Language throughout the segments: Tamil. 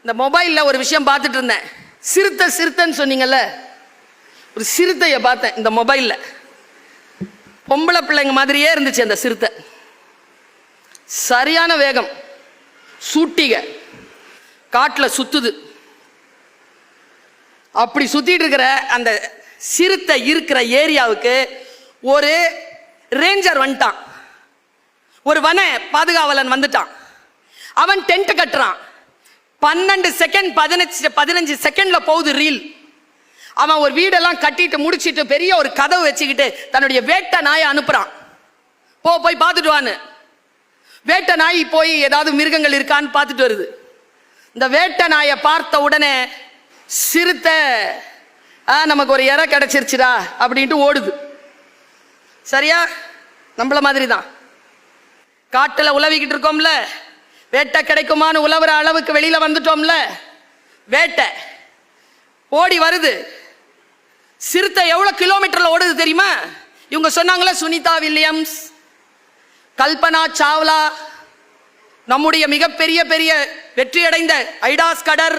இந்த மொபைலில் ஒரு விஷயம் பார்த்துட்டு இருந்தேன். சிறுத்தைன்னு சொன்னீங்கல்ல, ஒரு சிறுத்தையை பார்த்தேன் இந்த மொபைலில். பொம்பளை பிள்ளைங்க மாதிரியே இருந்துச்சு அந்த சிறுத்தை. சரியான வேகம், சூட்டிக காட்டில் சுத்துது. அப்படி சுத்திட்டு இருக்கிற அந்த சிறுத்தை இருக்கிற ஏரியாவுக்கு ஒரு ரேஞ்சர் வந்துட்டான், ஒரு வன பாதுகாவலன் வந்துட்டான். அவன் டென்ட் கட்டுறான். 12 செகண்ட் 15 செகண்ட்ல போகுது ரீல். அவன் ஒரு வீடெல்லாம் கட்டிட்டு முடிச்சிட்டு பெரிய ஒரு கதவு வச்சுக்கிட்டு தன்னுடைய வேட்டை நாயை அனுப்புறான். போய் பார்த்துட்டு வான்னு. வேட்டை நாய் போய் ஏதாவது மிருகங்கள் இருக்கான்னு பார்த்துட்டு வருது. இந்த வேட்டை நாயை பார்த்த உடனே சிறுத்தை நமக்கு ஒரு இறை கிடைச்சிருச்சுடா அப்படின்ட்டு ஓடுது. சரியா? நம்மள மாதிரி தான். காட்டில் உழவிக்கிட்டு இருக்கோம்ல, வேட்டை கிடைக்குமான்னு உழவுற அளவுக்கு வெளியில வந்துட்டோம்ல, வேட்டை ஓடி வருது. சிறுத்தை எவ்வளவு கிலோமீட்டர்ல ஓடுது தெரியுமா? இவங்க சொன்னாங்களே, சுனிதா வில்லியம்ஸ், கல்பனா சாவ்லா, நம்முடைய மிகப்பெரிய வெற்றி அடைந்த ஐடா ஸ்கடர்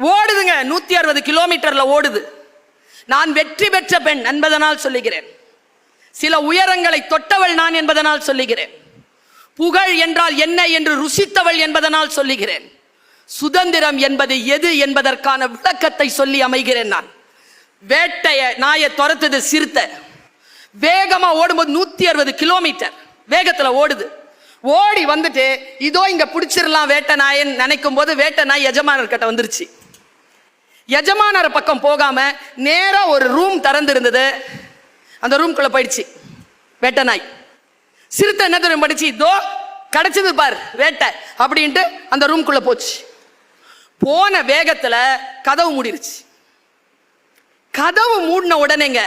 ஓடுதுங்க. 160 கிலோமீட்டர்ல ஓடுது. நான் வெற்றி பெற்ற பெண் என்பதனால் சொல்லுகிறேன். சில உயரங்களை தொட்டவள் நான் என்பதனால் சொல்லுகிறேன். புகழ் என்றால் என்ன என்று ருசித்தவள் என்பதனால் சொல்லுகிறேன். சுதந்திரம் என்பது எது என்பதற்கான விளக்கத்தை சொல்லி அமைகிறேன். நான் வேட்டைய நாயை துரத்துது சிறுத்தை. வேகமா ஓடும்போது 160 கிலோமீட்டர் வேகத்துல ஓடுது. ஓடி வந்துட்டு இதோ இங்க பிடிச்சிடலாம் வேட்டை நாயன்னு நினைக்கும் போது வேட்டை நாய் எஜமானர் கிட்ட வந்துருச்சு. எஜமானர் பக்கம் போகாம நேரா ஒரு ரூம் திறந்து இருந்தது, அந்த ரூம்குள்ள போயிடுச்சு வேட்டை நாய். சிறுத்தை என்ன தெரியும் படிச்சு, இதோ கிடைச்சது பார் வேட்டை அப்படின்ட்டு அந்த ரூம்குள்ள போச்சு. போன வேகத்துல கதவு மூடிருச்சு. கதவு மூடின உடனேங்க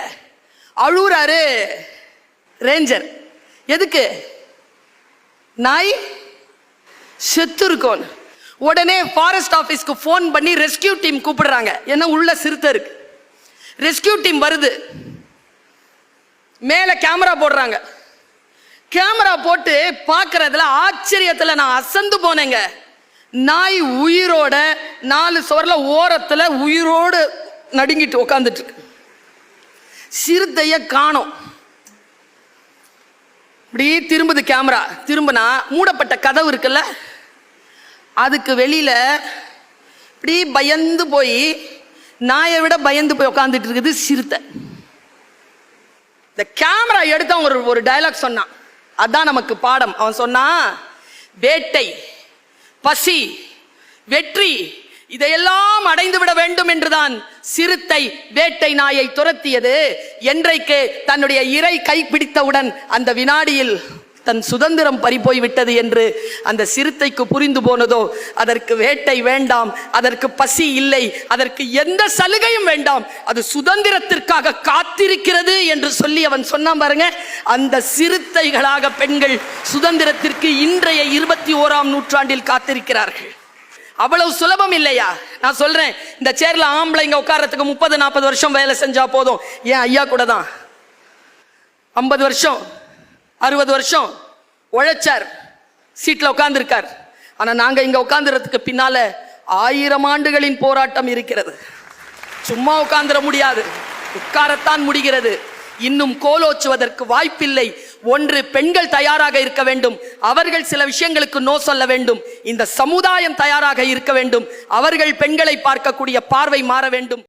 அழுறாரு ரேஞ்சர். எதுக்கு? நாய் செத்து இருக்கோம். உடனே ஃபாரஸ்ட் ஆபீஸ்க்கு போன் பண்ணி ரெஸ்கியூ டீம் கூப்பிடுறாங்க. ஏன்னா உள்ள சிறுத்தை இருக்கு. ரெஸ்கியூ டீம் வருது. மேல கேமரா போடுறாங்க. கேமரா போட்டு பார்க்கறதுல ஆச்சரியத்துல நான் அசந்து போனேங்க. நாய் உயிரோட 4 சுவர்ல ஓரத்துல உயிரோடு நடுங்கிட்டு உட்காந்துட்டு இருக்கு. சிறுத்தைய காணோம். இப்படி திரும்புது கேமரா. திரும்பினா மூடப்பட்ட கதவு இருக்குல்ல, அதுக்கு வெளியில இப்படி பயந்து போய், நாயை விட பயந்து போய் உட்காந்துட்டு இருக்குது சிறுத்தை. இந்த கேமரா எடுத்து அவன் ஒரு டயலாக் சொன்னான். அதான் நமக்கு பாடம். அவன் சொன்னான், வேட்டை, பசி, வெற்றி இதையெல்லாம் அடைந்து விட வேண்டும் என்றுதான் சிறுத்தை வேட்டை நாயை துரத்தியது. என்றைக்கு தன்னுடைய இறை கை பிடித்தவுடன் அந்த வினாடியில் தன் சுதந்திரம் பறிபோய் விட்டது என்று அந்த சிறுத்தைக்கு புரிந்து போனதோ, அதற்கு வேட்டை வேண்டாம், அதற்கு பசி இல்லை, அதற்கு எந்த சலுகையும் வேண்டாம், அது சுதந்திரத்திற்காக காத்திருக்கிறது என்று சொல்லி அவன் சொன்னான் பாருங்க. அந்த சிறுத்தைகளாக பெண்கள் சுதந்திரத்திற்கு இன்றைய 21ஆம் நூற்றாண்டில் காத்திருக்கிறார்கள். அவ்வளவு சுலபம் இல்லையா? நான் சொல்றேன், இந்த சேர்ல ஆம்பளைங்க உட்கார்றதுக்கு 30-40 வருஷம் வேலை செஞ்சா போதும். ஏன் ஐயா கூட தான் 50 வருஷம் 60 வருஷம் உழைச்சார், சீட்ல உட்கார்ந்துருக்கார். ஆனா நாங்க இங்க உட்கார்ந்துறதுக்கு பின்னால 1000 ஆண்டுகளின் போராட்டம் இருக்கிறது. சும்மா உட்கார்ந்துட முடியாது, உட்காரத்தான் முடிகிறது. இன்னும் கோலோச்சுவதற்கு வாய்ப்பில்லை. ஒன்று, பெண்கள் தயாராக இருக்க வேண்டும். அவர்கள் சில விஷயங்களுக்கு நோ சொல்ல வேண்டும். இந்த சமுதாயம் தயாராக இருக்க வேண்டும். அவர்கள் பெண்களை பார்க்கக்கூடிய பார்வை மாற வேண்டும்.